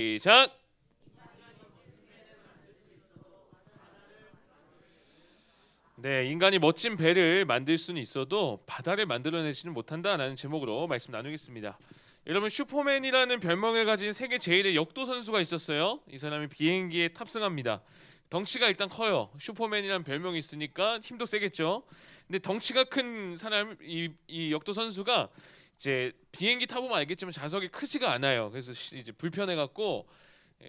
시작. 네, 인간이 멋진 배를 만들 수는 있어도 바다를 만들어내지는 못한다라는 제목으로 말씀 나누겠습니다. 여러분, 슈퍼맨이라는 별명을 가진 세계 제일의 역도 선수가 있었어요. 이 사람이 비행기에 탑승합니다. 덩치가 일단 커요. 슈퍼맨이라는 별명이 있으니까 힘도 세겠죠. 근데 덩치가 큰 사람, 이 역도 선수가 이제 비행기 타보면 알겠지만 좌석이 크지가 않아요. 그래서 이제 불편해갖고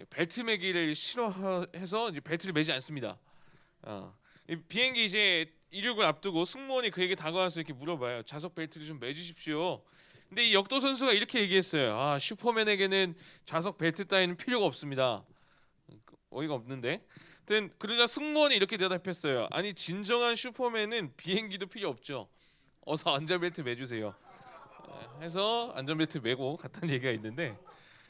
벨트 매기를 싫어해서 이제 벨트를 매지 않습니다. 이 비행기 이제 이륙을 앞두고 승무원이 그에게 다가와서 이렇게 물어봐요. 좌석 벨트를 좀 매주십시오. 근데 이 역도 선수가 이렇게 얘기했어요. 슈퍼맨에게는 좌석 벨트 따위는 필요가 없습니다. 어이가 없는데. 하여튼 그러자 승무원이 이렇게 대답했어요. 아니, 진정한 슈퍼맨은 비행기도 필요 없죠. 어서 안전벨트 매주세요. 해서 안전벨트 매고 갔다는 얘기가 있는데,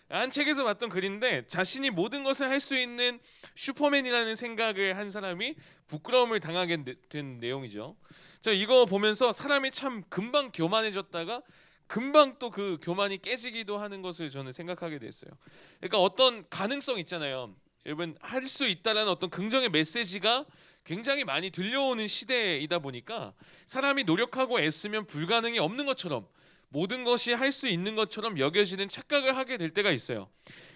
한 책에서 봤던 글인데, 자신이 모든 것을 할 수 있는 슈퍼맨이라는 생각을 한 사람이 부끄러움을 당하게 된 내용이죠. 저 이거 보면서 사람이 참 금방 교만해졌다가 금방 또 그 교만이 깨지기도 하는 것을 저는 생각하게 됐어요. 그러니까 어떤 가능성 있잖아요. 여러분, 할 수 있다라는 어떤 긍정의 메시지가 굉장히 많이 들려오는 시대이다 보니까 사람이 노력하고 애쓰면 불가능이 없는 것처럼, 모든 것이 할 수 있는 것처럼 여겨지는 착각을 하게 될 때가 있어요.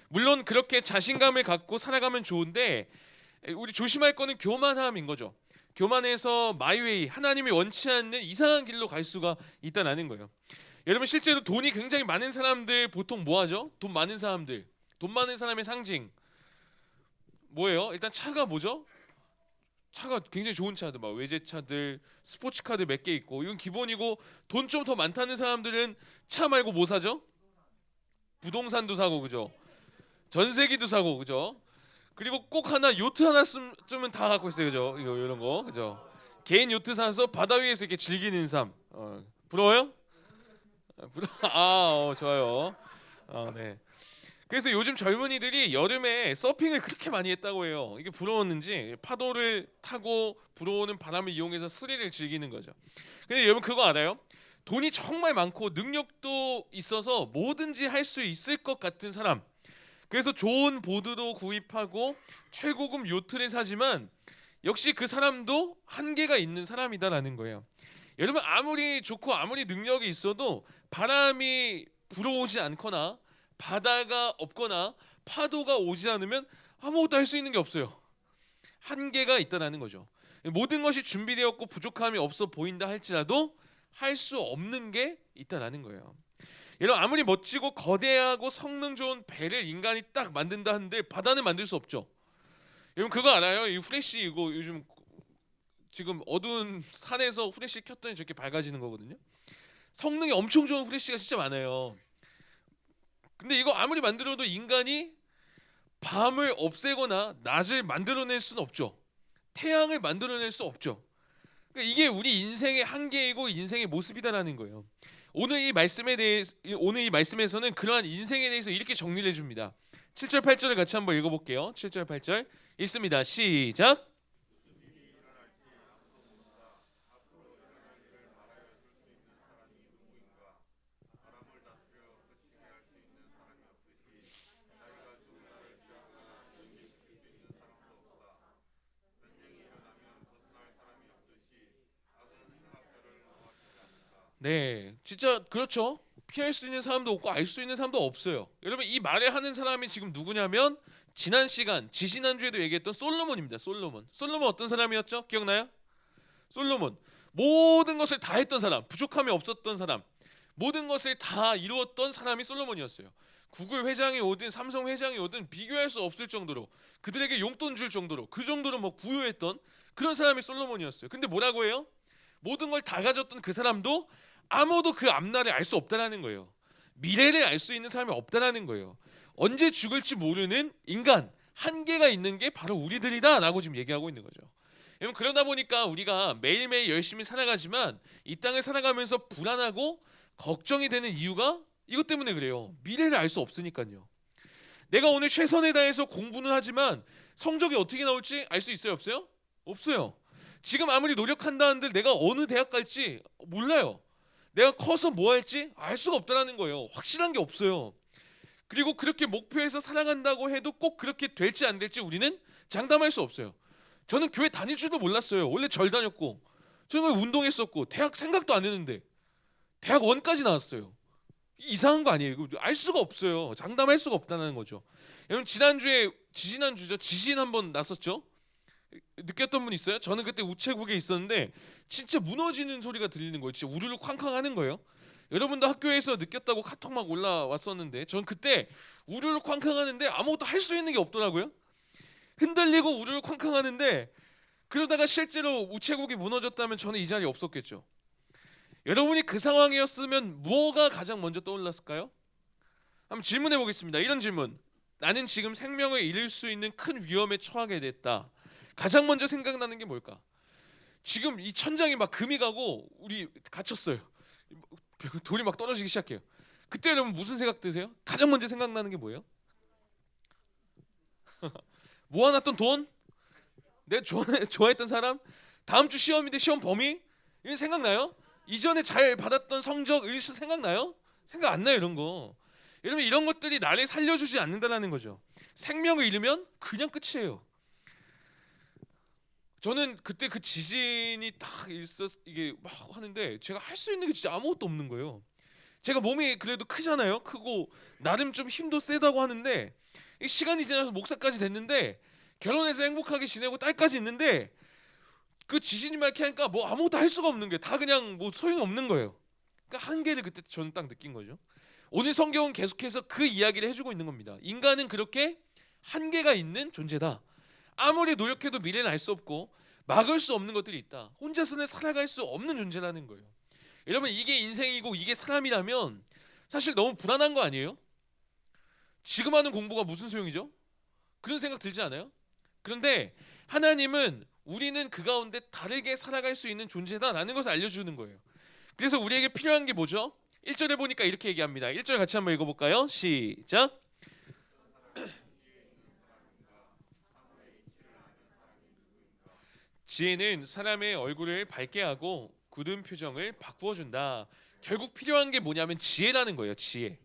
물론 그렇게 자신감을 갖고 살아가면 좋은데, 우리 조심할 거는 교만함인 거죠. 교만해서 마이웨이, 하나님이 원치 않는 이상한 길로 갈 수가 있다는 거예요. 여러분, 실제로 돈이 굉장히 많은 사람들 보통 뭐 하죠? 돈 많은 사람들, 돈 많은 사람의 상징 뭐예요? 일단 차가 뭐죠? 차가 굉장히 좋은 차들, 막 외제차들, 스포츠카들 몇 개 있고, 이건 기본이고, 돈 좀 더 많다는 사람들은 차 말고 뭐 사죠? 부동산도 사고, 그죠? 전세기도 사고, 그죠? 그리고 꼭 하나 요트 하나쯤은 다 갖고 있어요, 그죠? 이거 이런 거, 그죠? 개인 요트 사서 바다 위에서 이렇게 즐기는 삶, 부러워요? 좋아요. 네. 그래서 요즘 젊은이들이 여름에 서핑을 그렇게 많이 했다고 해요. 이게 부러웠는지 파도를 타고 불어오는 바람을 이용해서 스릴을 즐기는 거죠. 근데 여러분, 그거 알아요? 돈이 정말 많고 능력도 있어서 뭐든지 할 수 있을 것 같은 사람, 그래서 좋은 보드도 구입하고 최고급 요트를 사지만 역시 그 사람도 한계가 있는 사람이다라는 거예요. 여러분, 아무리 좋고 아무리 능력이 있어도 바람이 불어오지 않거나 바다가 없거나 파도가 오지 않으면 아무것도 할 수 있는 게 없어요. 한계가 있다라는 거죠. 모든 것이 준비되었고 부족함이 없어 보인다 할지라도 할 수 없는 게 있다라는 거예요. 여러분, 아무리 멋지고 거대하고 성능 좋은 배를 인간이 딱 만든다 한들 바다는 만들 수 없죠. 여러분, 그거 알아요? 이 후레쉬, 이거 요즘 지금 어두운 산에서 후레쉬 켰더니 저렇게 밝아지는 거거든요. 성능이 엄청 좋은 후레쉬가 진짜 많아요. 근데 이거 아무리 만들어도 인간이 밤을 없애거나 낮을 만들어낼 수는 없죠. 태양을 만들어낼 수 없죠. 그러니까 이게 우리 인생의 한계이고 인생의 모습이다라는 거예요. 오늘 이 말씀에서는 그러한 인생에 대해서 이렇게 정리를 해줍니다. 7절 8절을 같이 한번 읽어볼게요. 7절 8절 읽습니다. 시작. 네, 진짜 그렇죠. 피할 수 있는 사람도 없고 알 수 있는 사람도 없어요. 여러분, 이 말을 하는 사람이 지금 누구냐면 지난 시간, 지지난주에도 얘기했던 솔로몬입니다. 솔로몬 어떤 사람이었죠? 기억나요? 솔로몬, 모든 것을 다 했던 사람, 부족함이 없었던 사람, 모든 것을 다 이루었던 사람이 솔로몬이었어요. 구글 회장이 오든 삼성 회장이 오든 비교할 수 없을 정도로, 그들에게 용돈 줄 정도로, 그 정도로 뭐 부유했던 그런 사람이 솔로몬이었어요. 근데 뭐라고 해요? 모든 걸 다 가졌던 그 사람도 아무도 그 앞날을 알 수 없다라는 거예요. 미래를 알 수 있는 사람이 없다라는 거예요. 언제 죽을지 모르는 인간, 한계가 있는 게 바로 우리들이다라고 지금 얘기하고 있는 거죠. 여러분, 그러다 보니까 우리가 매일매일 열심히 살아가지만 이 땅을 살아가면서 불안하고 걱정이 되는 이유가 이것 때문에 그래요. 미래를 알 수 없으니까요. 내가 오늘 최선을 다해서 공부는 하지만 성적이 어떻게 나올지 알 수 있어요, 없어요? 없어요. 지금 아무리 노력한다 한들 내가 어느 대학 갈지 몰라요. 내가 커서 뭐 할지 알 수가 없다라는 거예요. 확실한 게 없어요. 그리고 그렇게 목표해서 살아간다고 해도 꼭 그렇게 될지 안 될지 우리는 장담할 수 없어요. 저는 교회 다닐 줄도 몰랐어요. 원래 절 다녔고 저는 운동했었고 대학 생각도 안 했는데 대학 원까지 나왔어요. 이상한 거 아니에요? 이거 알 수가 없어요. 장담할 수가 없다는 거죠. 여러분 지난주에 지지난주죠. 지진 한번 났었죠. 느꼈던 분 있어요? 저는 그때 우체국에 있었는데 진짜 무너지는 소리가 들리는 거예요. 진짜 우르르 쾅쾅 하는 거예요. 여러분도 학교에서 느꼈다고 카톡 막 올라왔었는데 전 그때 우르르 쾅쾅 하는데 아무것도 할 수 있는 게 없더라고요. 흔들리고 우르르 쾅쾅 하는데 그러다가 실제로 우체국이 무너졌다면 저는 이 자리에 없었겠죠. 여러분이 그 상황이었으면 뭐가 가장 먼저 떠올랐을까요? 한번 질문해 보겠습니다. 이런 질문. 나는 지금 생명을 잃을 수 있는 큰 위험에 처하게 됐다. 가장 먼저 생각나는 게 뭘까? 지금 이 천장이 막 금이 가고 우리 갇혔어요. 돌이 막 떨어지기 시작해요. 그때 여러분 무슨 생각 드세요? 가장 먼저 생각나는 게 뭐예요? 모아놨던 돈? 내가 좋아했던 사람? 다음 주 시험인데 시험 범위? 이런 생각나요? 이전에 잘 받았던 성적, 일시 생각나요? 생각 안 나요 이런 거. 여러분 이런 것들이 나를 살려주지 않는다는 거죠. 생명을 잃으면 그냥 끝이에요. 저는 그때 그 지진이 딱 이게 막 하는데 제가 할 수 있는 게 진짜 아무것도 없는 거예요. 제가 몸이 그래도 크잖아요. 크고 나름 좀 힘도 세다고 하는데 시간이 지나서 목사까지 됐는데 결혼해서 행복하게 지내고 딸까지 있는데 그 지진이 막 이렇게 하니까 뭐 아무것도 할 수가 없는 게 다 그냥 뭐 소용이 없는 거예요. 그러니까 한계를 그때 저는 딱 느낀 거죠. 오늘 성경은 계속해서 그 이야기를 해주고 있는 겁니다. 인간은 그렇게 한계가 있는 존재다. 아무리 노력해도 미래는 알 수 없고 막을 수 없는 것들이 있다. 혼자서는 살아갈 수 없는 존재라는 거예요. 여러분 이게 인생이고 이게 사람이라면 사실 너무 불안한 거 아니에요? 지금 하는 공부가 무슨 소용이죠? 그런 생각 들지 않아요? 그런데 하나님은 우리는 그 가운데 다르게 살아갈 수 있는 존재다라는 것을 알려주는 거예요. 그래서 우리에게 필요한 게 뭐죠? 1절에 보니까 이렇게 얘기합니다. 1절 같이 한번 읽어볼까요? 시작. 지혜는 사람의 얼굴을 밝게 하고 굳은 표정을 바꾸어 준다. 결국 필요한 게 뭐냐면 지혜라는 거예요. 지혜.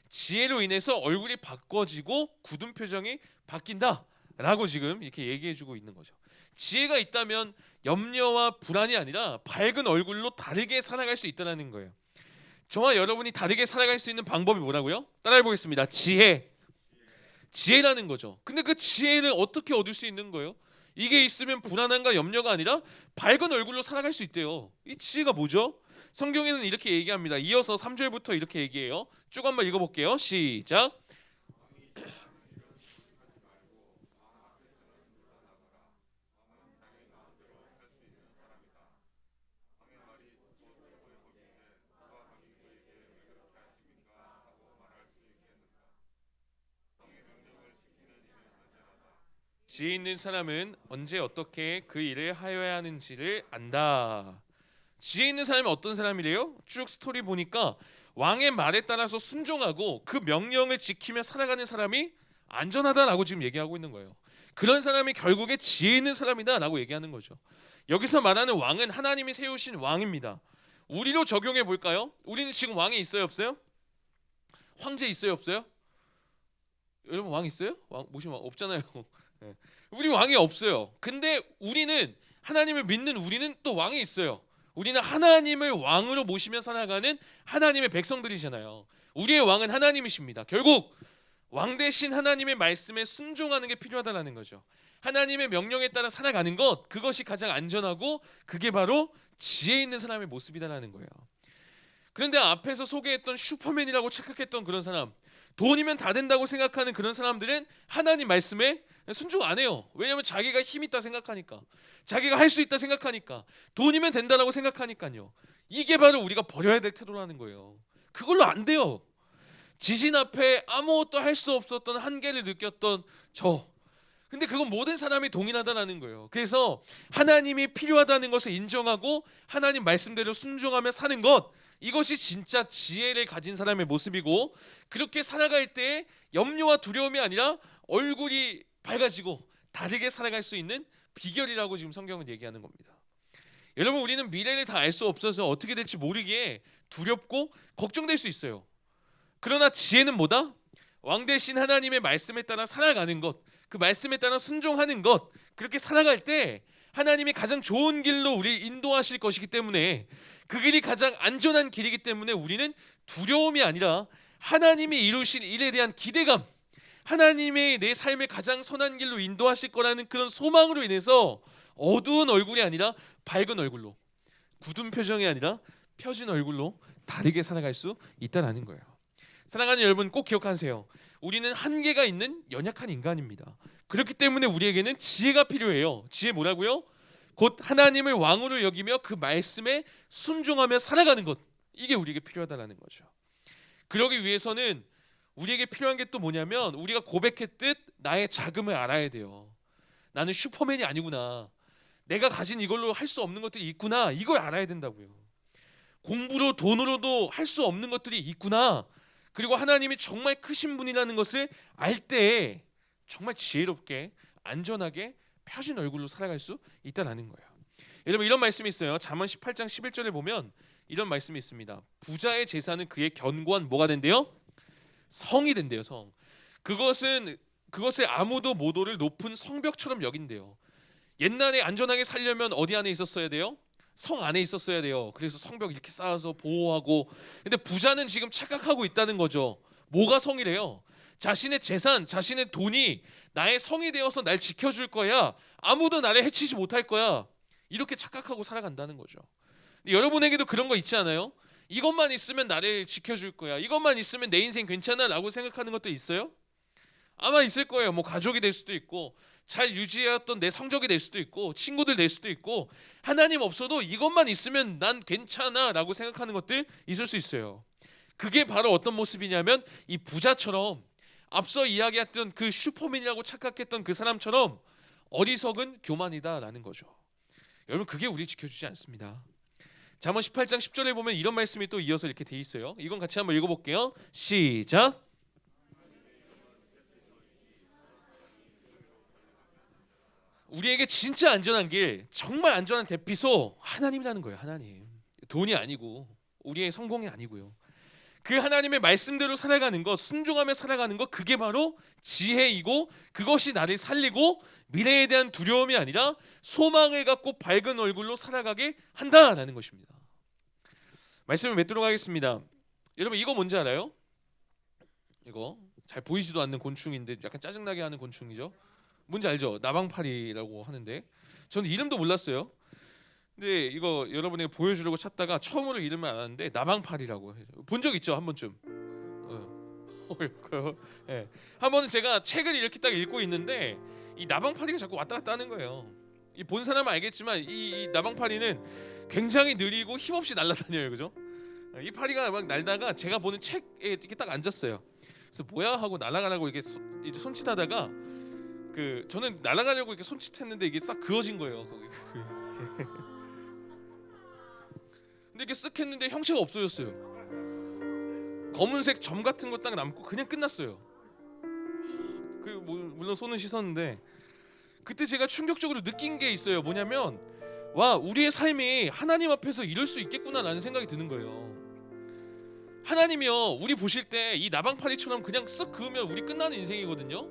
지혜로 인해서 얼굴이 바꿔지고 굳은 표정이 바뀐다라고 지금 이렇게 얘기해주고 있는 거죠. 지혜가 있다면 염려와 불안이 아니라 밝은 얼굴로 다르게 살아갈 수 있다는 거예요. 저와 여러분이 다르게 살아갈 수 있는 방법이 뭐라고요? 따라해 보겠습니다. 지혜. 지혜라는 거죠. 근데 그 지혜를 어떻게 얻을 수 있는 거예요? 이게 있으면 불안함과 염려가 아니라 밝은 얼굴로 살아갈 수 있대요. 이 지혜가 뭐죠? 성경에는 이렇게 얘기합니다. 이어서 3절부터 이렇게 얘기해요. 쭉 한번 읽어볼게요. 시작. 지혜 있는 사람은 언제 어떻게 그 일을 하여야 하는지를 안다. 지혜 있는 사람이 어떤 사람이래요? 쭉 스토리 보니까 왕의 말에 따라서 순종하고 그 명령을 지키며 살아가는 사람이 안전하다라고 지금 얘기하고 있는 거예요. 그런 사람이 결국에 지혜 있는 사람이다라고 얘기하는 거죠. 여기서 말하는 왕은 하나님이 세우신 왕입니다. 우리로 적용해 볼까요? 우리는 지금 왕이 있어요, 없어요? 황제 있어요, 없어요? 여러분 왕 있어요? 왕 모신 왕 없잖아요. 네. 우리 왕이 없어요. 근데 우리는 하나님을 믿는 우리는 또 왕이 있어요. 우리는 하나님을 왕으로 모시며 살아가는 하나님의 백성들이잖아요. 우리의 왕은 하나님이십니다. 결국 왕 대신 하나님의 말씀에 순종하는 게 필요하다는 거죠. 하나님의 명령에 따라 살아가는 것, 그것이 가장 안전하고 그게 바로 지혜 있는 사람의 모습이다라는 거예요. 그런데 앞에서 소개했던 슈퍼맨이라고 착각했던 그런 사람, 돈이면 다 된다고 생각하는 그런 사람들은 하나님 말씀에 순종 안 해요. 왜냐하면 자기가 힘 있다 생각하니까, 자기가 할 수 있다 생각하니까, 돈이면 된다라고 생각하니까요. 이게 바로 우리가 버려야 될 태도라는 거예요. 그걸로 안 돼요. 지진 앞에 아무것도 할 수 없었던 한계를 느꼈던 저. 근데 그건 모든 사람이 동일하다는 거예요. 그래서 하나님이 필요하다는 것을 인정하고 하나님 말씀대로 순종하며 사는 것, 이것이 진짜 지혜를 가진 사람의 모습이고, 그렇게 살아갈 때 염려와 두려움이 아니라 얼굴이 밝아지고 다르게 살아갈 수 있는 비결이라고 지금 성경은 얘기하는 겁니다. 여러분 우리는 미래를 다 알 수 없어서 어떻게 될지 모르기에 두렵고 걱정될 수 있어요. 그러나 지혜는 뭐다? 왕 대신 하나님의 말씀에 따라 살아가는 것, 그 말씀에 따라 순종하는 것, 그렇게 살아갈 때 하나님이 가장 좋은 길로 우리를 인도하실 것이기 때문에, 그 길이 가장 안전한 길이기 때문에 우리는 두려움이 아니라 하나님이 이루실 일에 대한 기대감, 하나님의 내 삶을 가장 선한 길로 인도하실 거라는 그런 소망으로 인해서 어두운 얼굴이 아니라 밝은 얼굴로, 굳은 표정이 아니라 펴진 얼굴로 다르게 살아갈 수 있다라는 거예요. 사랑하는 여러분, 꼭 기억하세요. 우리는 한계가 있는 연약한 인간입니다. 그렇기 때문에 우리에게는 지혜가 필요해요. 지혜 뭐라고요? 곧 하나님을 왕으로 여기며 그 말씀에 순종하며 살아가는 것, 이게 우리에게 필요하다라는 거죠. 그러기 위해서는 우리에게 필요한 게 또 뭐냐면, 우리가 고백했듯 나의 자금을 알아야 돼요. 나는 슈퍼맨이 아니구나, 내가 가진 이걸로 할 수 없는 것들이 있구나, 이걸 알아야 된다고요. 공부로 돈으로도 할 수 없는 것들이 있구나, 그리고 하나님이 정말 크신 분이라는 것을 알 때 정말 지혜롭게 안전하게 펴진 얼굴로 살아갈 수 있다라는 거예요. 여러분, 이런 말씀이 있어요. 잠언 18장 11절에 보면 이런 말씀이 있습니다. 부자의 재산은 그의 견고한 뭐가 된대요? 성이 된대요. 성. 그것을 아무도 못 오를 높은 성벽처럼 여긴대요. 옛날에 안전하게 살려면 어디 안에 있었어야 돼요? 성 안에 있었어야 돼요. 그래서 성벽 이렇게 쌓아서 보호하고. 근데 부자는 지금 착각하고 있다는 거죠. 뭐가 성이래요? 자신의 재산, 자신의 돈이 나의 성이 되어서 날 지켜줄 거야, 아무도 나를 해치지 못할 거야, 이렇게 착각하고 살아간다는 거죠. 근데 여러분에게도 그런 거 있지 않아요? 이것만 있으면 나를 지켜줄 거야, 이것만 있으면 내 인생 괜찮아 라고 생각하는 것도 있어요? 아마 있을 거예요. 뭐 가족이 될 수도 있고, 잘 유지해왔던 내 성적이 될 수도 있고, 친구들 될 수도 있고, 하나님 없어도 이것만 있으면 난 괜찮아 라고 생각하는 것들 있을 수 있어요. 그게 바로 어떤 모습이냐면, 이 부자처럼, 앞서 이야기했던 그 슈퍼맨이라고 착각했던 그 사람처럼 어리석은 교만이다라는 거죠. 여러분, 그게 우리 지켜주지 않습니다. 잠언 18장 10절에 보면 이런 말씀이 또 이어서 이렇게 돼 있어요. 이건 같이 한번 읽어볼게요. 시작. 우리에게 진짜 안전한 길, 정말 안전한 대피소, 하나님이라는 거예요. 하나님. 돈이 아니고, 우리의 성공이 아니고요. 그 하나님의 말씀대로 살아가는 것, 순종하며 살아가는 것, 그게 바로 지혜이고, 그것이 나를 살리고 미래에 대한 두려움이 아니라 소망을 갖고 밝은 얼굴로 살아가게 한다라는 것입니다. 말씀을 맺도록 하겠습니다. 여러분, 이거 뭔지 알아요? 이거 잘 보이지도 않는 곤충인데 약간 짜증나게 하는 곤충이죠. 뭔지 알죠? 나방파리라고 하는데, 저는 이름도 몰랐어요. 근데 이거 여러분에게 보여주려고 찾다가 처음으로 이름을 알았는데, 나방파리라고 해요. 본 적 있죠? 한 번쯤. 네. 한 번은 제가 책을 이렇게 딱 읽고 있는데 이 나방파리가 자꾸 왔다 갔다 하는 거예요. 이 본 사람은 알겠지만 이 나방파리는 굉장히 느리고 힘없이 날아다녀요. 그죠? 이 파리가 막 날다가 제가 보는 책에 이렇게 딱 앉았어요. 그래서 뭐야 하고 날아가라고 이게 이제 손짓하다가, 저는 날아가려고 이렇게 손짓했는데 이게 싹 그어진 거예요. 근데 이렇게 쓱 했는데 형체가 없어졌어요. 검은색 점 같은 거 딱 남고 그냥 끝났어요. 물론 손은 씻었는데, 그때 제가 충격적으로 느낀 게 있어요. 뭐냐면, 와, 우리의 삶이 하나님 앞에서 이럴 수 있겠구나라는 생각이 드는 거예요. 하나님이요, 우리 보실 때 이 나방파리처럼 그냥 쓱 그으면 우리 끝나는 인생이거든요.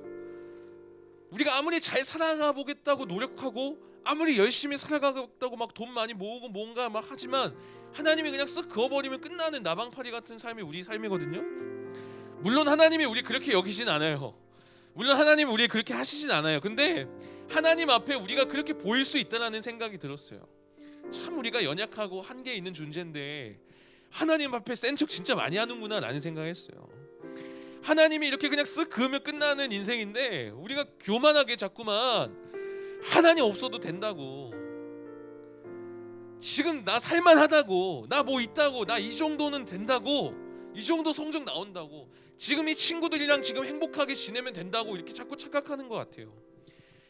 우리가 아무리 잘 살아가 보겠다고 노력하고, 아무리 열심히 살아가겠다고 막 돈 많이 모으고 뭔가 막 하지만, 하나님이 그냥 쓱 그어버리면 끝나는 나방파리 같은 삶이 우리 삶이거든요. 물론 하나님이 우리 그렇게 여기진 않아요. 물론 하나님이 우리 그렇게 하시진 않아요. 근데 하나님 앞에 우리가 그렇게 보일 수 있다는 생각이 들었어요. 참 우리가 연약하고 한계 있는 존재인데 하나님 앞에 센 척 진짜 많이 하는구나 라는 생각했어요. 하나님이 이렇게 그냥 쓱 그으면 끝나는 인생인데 우리가 교만하게 자꾸만 하나님 없어도 된다고, 지금 나 살만하다고, 나 뭐 있다고, 나 이 정도는 된다고, 이 정도 성적 나온다고, 지금 이 친구들이랑 지금 행복하게 지내면 된다고 이렇게 자꾸 착각하는 것 같아요.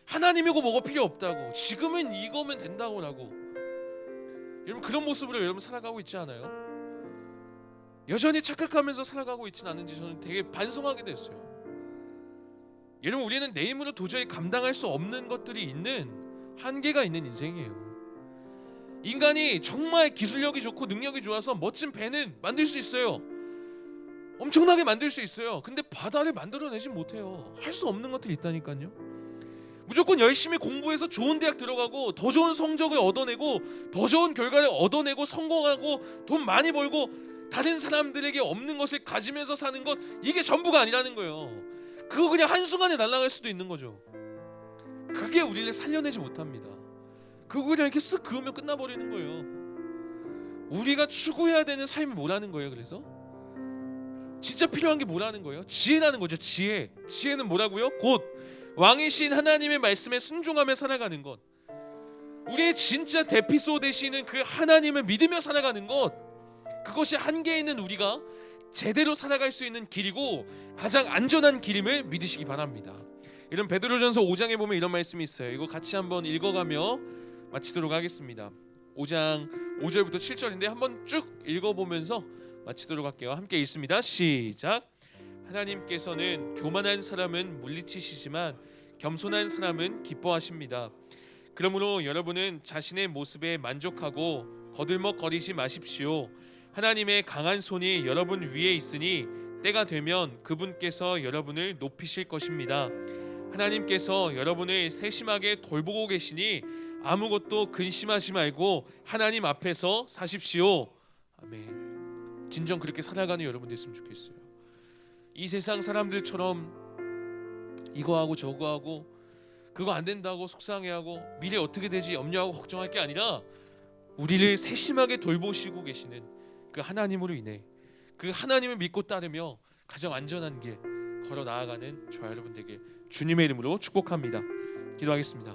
하나님이고 뭐가 필요 없다고, 지금은 이거면 된다고라고. 여러분, 그런 모습으로 여러분 살아가고 있지 않아요? 여전히 착각하면서 살아가고 있지는 않은지 저는 되게 반성하게 됐어요. 여러분, 우리는 내 힘으로 도저히 감당할 수 없는 것들이 있는, 한계가 있는 인생이에요. 인간이 정말 기술력이 좋고 능력이 좋아서 멋진 배는 만들 수 있어요. 엄청나게 만들 수 있어요. 근데 바다를 만들어내지 못해요. 할 수 없는 것들이 있다니까요. 무조건 열심히 공부해서 좋은 대학 들어가고 더 좋은 성적을 얻어내고 더 좋은 결과를 얻어내고 성공하고 돈 많이 벌고 다른 사람들에게 없는 것을 가지면서 사는 것, 이게 전부가 아니라는 거예요. 그거 그냥 한순간에 날아갈 수도 있는 거죠. 그게 우리를 살려내지 못합니다. 그거 그냥 이렇게 쓱 그으면 끝나버리는 거예요. 우리가 추구해야 되는 삶이 뭐라는 거예요? 그래서 진짜 필요한 게 뭐라는 거예요? 지혜라는 거죠. 지혜는 뭐라고요? 곧 왕이신 하나님의 말씀에 순종하며 살아가는 것. 우리의 진짜 대피소 되시는 그 하나님을 믿으며 살아가는 것, 그것이 한계에 있는 우리가 제대로 살아갈 수 있는 길이고 가장 안전한 길임을 믿으시기 바랍니다. 이런 베드로전서 5장에 보면 이런 말씀이 있어요. 이거 같이 한번 읽어가며 마치도록 하겠습니다. 5장 5절부터 7절인데 한번 쭉 읽어보면서 마치도록 할게요. 함께 읽습니다. 시작. 하나님께서는 교만한 사람은 물리치시지만 겸손한 사람은 기뻐하십니다. 그러므로 여러분은 자신의 모습에 만족하고 거들먹거리지 마십시오. 하나님의 강한 손이 여러분 위에 있으니 때가 되면 그분께서 여러분을 높이실 것입니다. 하나님께서 여러분을 세심하게 돌보고 계시니 아무것도 근심하지 말고 하나님 앞에서 사십시오. 아멘. 진정 그렇게 살아가는 여러분 됐으면 좋겠어요. 이 세상 사람들처럼 이거 하고 저거 하고 그거 안 된다고 속상해하고 미래 어떻게 되지 염려하고 걱정할 게 아니라 우리를 세심하게 돌보시고 계시는 그 하나님으로 인해 그 하나님을 믿고 따르며 가장 안전한 길 걸어 나아가는 저와 여러분 되게 주님의 이름으로 축복합니다. 기도하겠습니다.